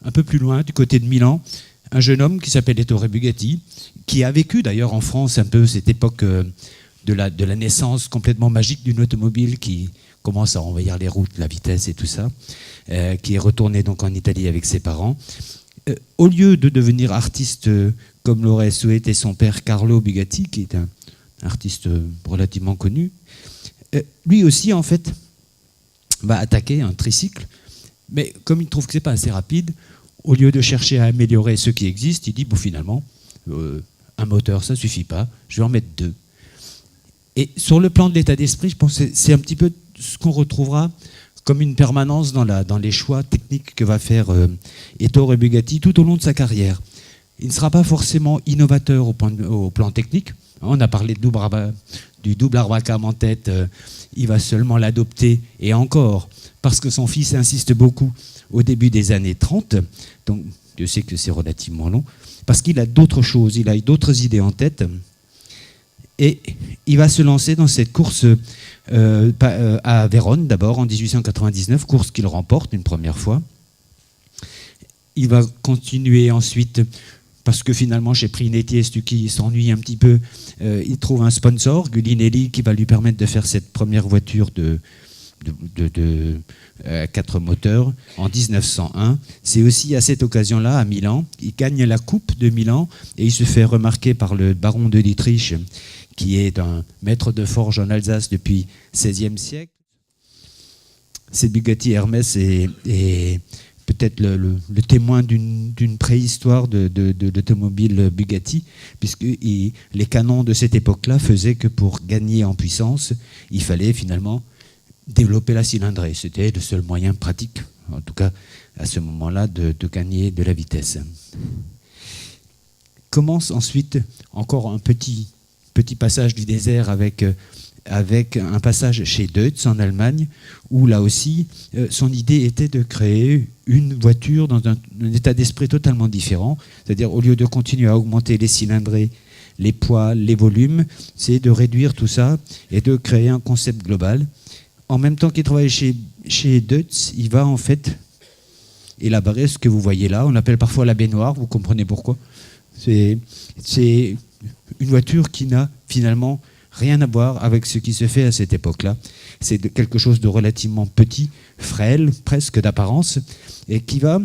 un peu plus loin, du côté de Milan, un jeune homme qui s'appelle Ettore Bugatti, qui a vécu d'ailleurs en France un peu cette époque de la naissance complètement magique d'une automobile qui commence à envahir les routes, la vitesse et tout ça, qui est retourné donc en Italie avec ses parents. Au lieu de devenir artiste comme l'aurait souhaité son père Carlo Bugatti, qui est un artiste relativement connu, lui aussi en fait va attaquer un tricycle, mais comme il trouve que c'est pas assez rapide, au lieu de chercher à améliorer ce qui existe, il dit bon finalement un moteur ça suffit pas, je vais en mettre deux. Et sur le plan de l'état d'esprit, je pense que c'est un petit peu ce qu'on retrouvera comme une permanence dans les choix techniques que va faire Ettore Bugatti tout au long de sa carrière. Il ne sera pas forcément innovateur au plan technique. On a parlé du double arbacam en tête, il va seulement l'adopter, et encore, parce que son fils insiste beaucoup au début des années 30, donc je sais que c'est relativement long, parce qu'il a d'autres choses, il a d'autres idées en tête, et il va se lancer dans cette course à Vérone d'abord en 1899, course qu'il remporte une première fois. Il va continuer ensuite, parce que finalement chez Prinetti et Stucchi il s'ennuie un petit peu, il trouve un sponsor, Gulinelli, qui va lui permettre de faire cette première voiture de 4 moteurs en 1901. C'est aussi à cette occasion-là, à Milan, il gagne la Coupe de Milan et il se fait remarquer par le baron de Dietrich, qui est un maître de forge en Alsace depuis XVIe siècle. C'est Bugatti Hermès et peut-être le témoin d'une préhistoire de l'automobile Bugatti, puisque les canons de cette époque-là faisaient que pour gagner en puissance, il fallait finalement développer la cylindrée. C'était le seul moyen pratique, en tout cas à ce moment-là, de gagner de la vitesse. Commence ensuite encore un petit passage du désert avec un passage chez Deutz en Allemagne, où là aussi, son idée était de créer une voiture dans un état d'esprit totalement différent. C'est-à-dire, au lieu de continuer à augmenter les cylindrées, les poids, les volumes, c'est de réduire tout ça et de créer un concept global. En même temps qu'il travaille chez Deutz, il va en fait élaborer ce que vous voyez là. On appelle parfois la baignoire, vous comprenez pourquoi. C'est une voiture qui n'a finalement rien à voir avec ce qui se fait à cette époque-là. C'est quelque chose de relativement petit, frêle, presque d'apparence, et qui va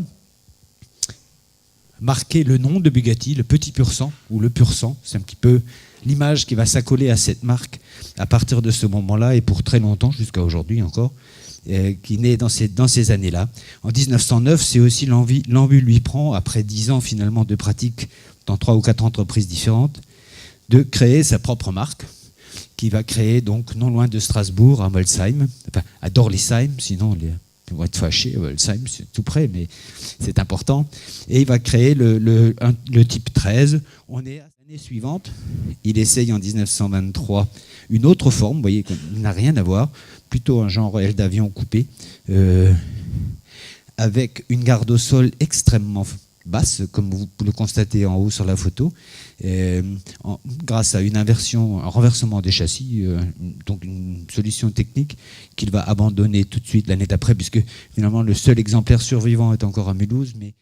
marquer le nom de Bugatti, le petit pur sang, ou le pur sang. C'est un petit peu l'image qui va s'accoler à cette marque à partir de ce moment-là, et pour très longtemps, jusqu'à aujourd'hui encore, qui naît dans ces années-là. En 1909, c'est aussi l'envie lui prend, après 10 ans finalement de pratique dans 3 ou 4 entreprises différentes, de créer sa propre marque, qui va créer donc non loin de Strasbourg, à Molsheim, enfin à Dorlisheim, sinon ils vont être fâchés. Molsheim, c'est tout près, mais c'est important. Et il va créer le type 13. On est à l'année suivante. Il essaye en 1923 une autre forme, vous voyez, qui n'a rien à voir, plutôt un genre aile d'avion coupé, avec une garde au sol extrêmement basse, comme vous le constatez en haut sur la photo, grâce à un renversement des châssis, donc une solution technique qu'il va abandonner tout de suite l'année d'après, puisque finalement le seul exemplaire survivant est encore à Mulhouse, mais